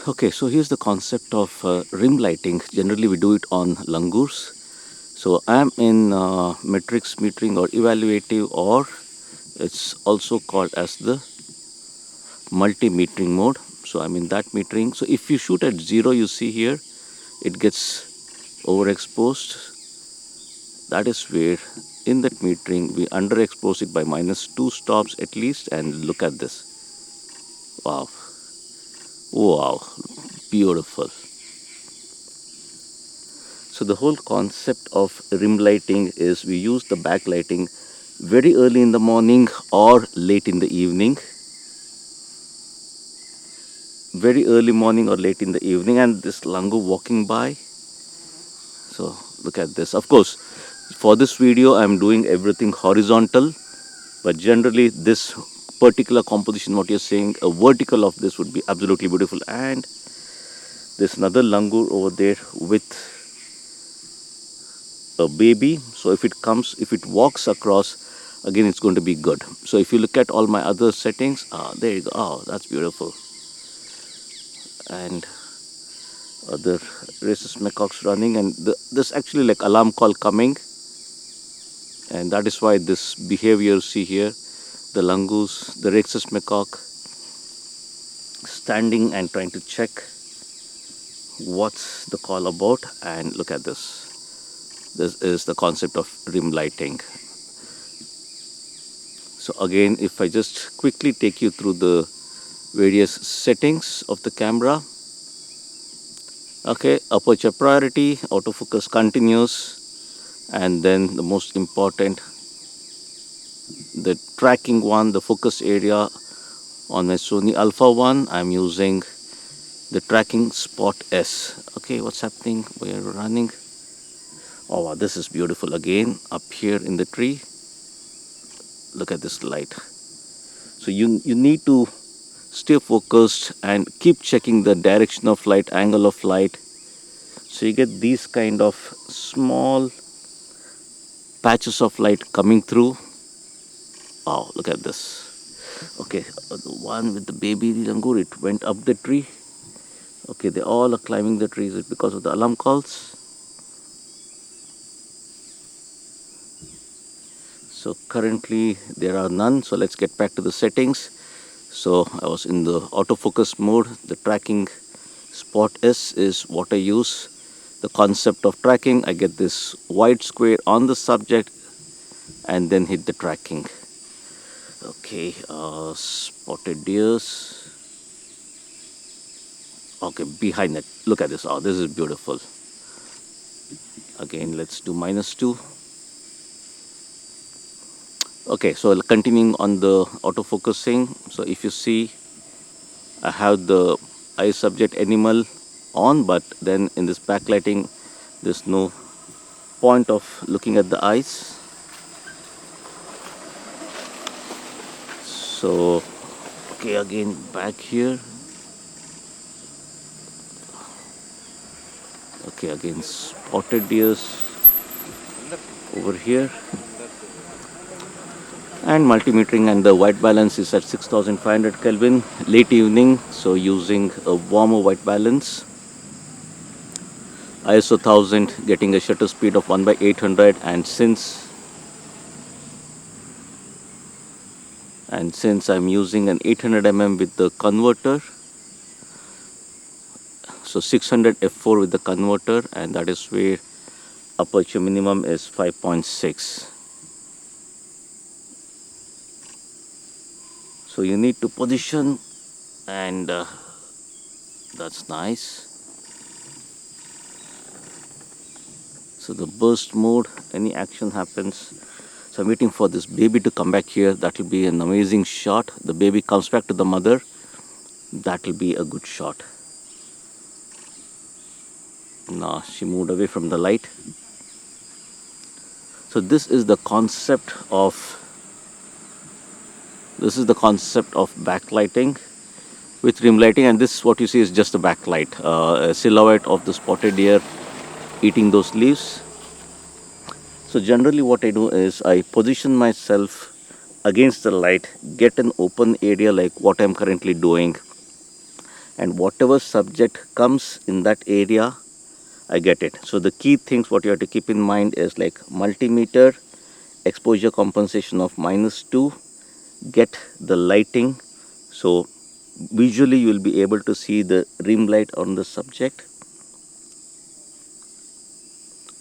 Okay, so here's the concept of rim lighting. Generally, we do it on langurs. So I'm in matrix metering or evaluative, or it's also called as the multi-metering mode. So I'm in that metering. So if you shoot at 0, you see here, it gets overexposed. That is where in that metering we underexpose it by -2 stops at least, and look at this. Wow. Wow. Beautiful. So the whole concept of rim lighting is we use the backlighting very early in the morning or late in the evening. Very early morning or late in the evening, and this langur walking by. So look at this. Of course, for this video I'm doing everything horizontal, but generally this particular composition, what you're saying, a vertical of this would be absolutely beautiful. And there's another langur over there with a baby. So if it walks across, again it's going to be good. So if you look at all my other settings, there you go. Oh, that's beautiful. And other rhesus macaques running, and this actually like alarm call coming, and that is why this behavior you see here, the langurs, the rhesus macaque standing and trying to check what's the call about. And look at this is the concept of rim lighting. So again, if I just quickly take you through the various settings of the camera. Okay, aperture priority, autofocus continuous, and then the most important, the tracking one, the focus area. On my Sony Alpha 1, I'm using the tracking Spot S. Okay, what's happening? We're running. Oh wow, this is beautiful again up here in the tree. Look at this light. So you need to stay focused and keep checking the direction of light, angle of light. So you get these kind of small patches of light coming through. Wow, look at this. Okay, the one with the baby langur, it went up the tree. Okay, they all are climbing the trees because of the alarm calls. So currently there are none. So let's get back to the settings. So I was in the autofocus mode. The tracking Spot S is what I use. The concept of tracking, I get this white square on the subject and then hit the tracking. Okay, spotted deers. Okay, behind it, look at this. Oh, this is beautiful. Again, let's do -2. Okay, so continuing on the autofocusing. So if you see, I have the eye subject animal on, but then in this backlighting, there's no point of looking at the eyes. So, okay, again back here. Okay, again spotted deers over here. And multimetering, and the white balance is at 6500 Kelvin, late evening, so using a warmer white balance. ISO 1000, getting a shutter speed of 1/800, and since I'm using an 800 mm with the converter, so 600 f4 with the converter, and that is where aperture minimum is 5.6. So you need to position, and that's nice. So the burst mode, any action happens. So I'm waiting for this baby to come back here. That will be an amazing shot. The baby comes back to the mother. That will be a good shot. Now she moved away from the light. So this is the concept of backlighting with rim lighting, and this what you see is just a backlight, a silhouette of the spotted deer eating those leaves. So generally what I do is I position myself against the light, get an open area like what I'm currently doing, and whatever subject comes in that area, I get it. So the key things what you have to keep in mind is like multimeter, exposure compensation of -2, get the lighting. So visually you will be able to see the rim light on the subject.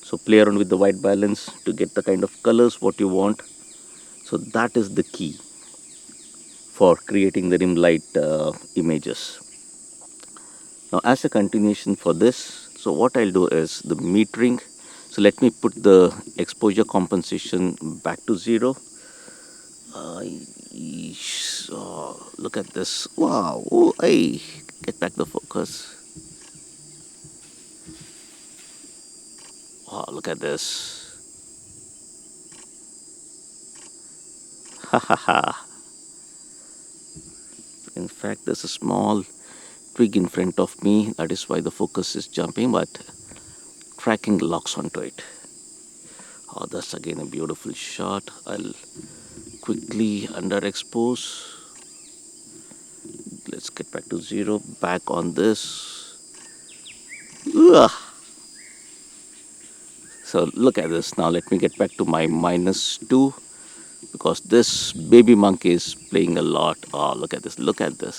So play around with the white balance to get the kind of colors what you want. So that is the key for creating the rim light images. Now as a continuation for this, so what I'll do is the metering. So let me put the exposure compensation back to 0. Look at this. Wow. Oh, hey. Get back the focus. Wow, look at this. Ha ha ha. In fact, there's a small twig in front of me. That is why the focus is jumping, but tracking locks onto it. Oh, that's again a beautiful shot. I'll quickly underexpose. Let's get back to 0. Back on this. Ugh. So look at this. Now let me get back to my -2 because this baby monkey is playing a lot. Oh, look at this. Look at this.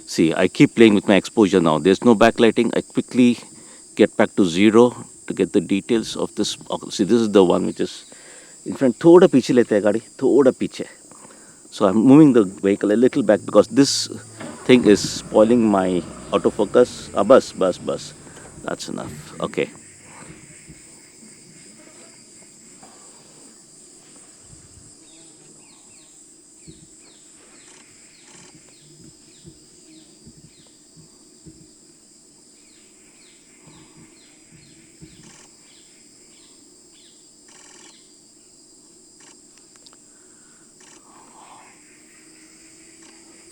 See, I keep playing with my exposure now. There's no backlighting. I quickly get back to 0 to get the details of this. See, this is the one which is in front. Thoda piche lete hai gaadi. Thoda piche. So I'm moving the vehicle a little back because this thing is spoiling my autofocus. Bus. That's enough. Okay.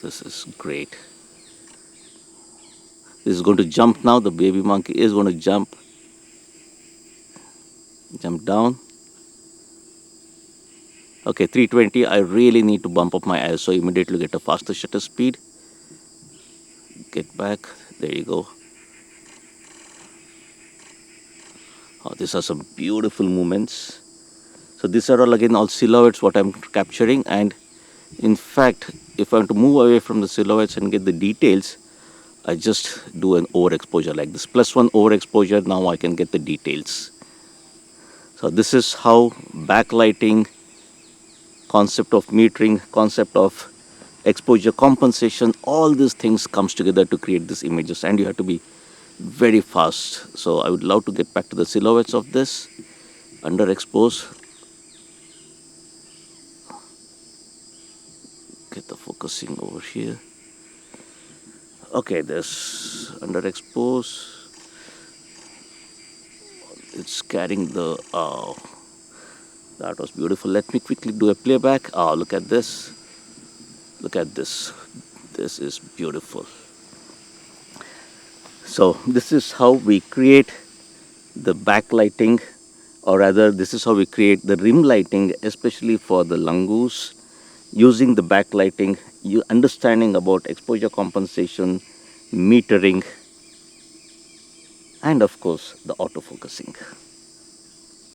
This is great. This is going to jump now. The baby monkey is going to jump down. Okay, 320. I really need to bump up my ISO immediately to get a faster shutter speed. Get back. There you go. Oh, these are some beautiful movements. So these are all silhouettes what I'm capturing, and in fact, if I want to move away from the silhouettes and get the details, I just do an overexposure like this. +1 overexposure, now I can get the details. So this is how backlighting, concept of metering, concept of exposure compensation, all these things comes together to create these images, and you have to be very fast. So I would love to get back to the silhouettes of this, underexpose, get the focusing over here. Okay, this underexpose, it's carrying the that was beautiful. Let me quickly do a playback. Look at this. Look at this. This is beautiful. So this is how we create the backlighting, or rather this is how we create the rim lighting, especially for the langoose, using the backlighting, you understanding about exposure compensation, metering, and of course the autofocusing.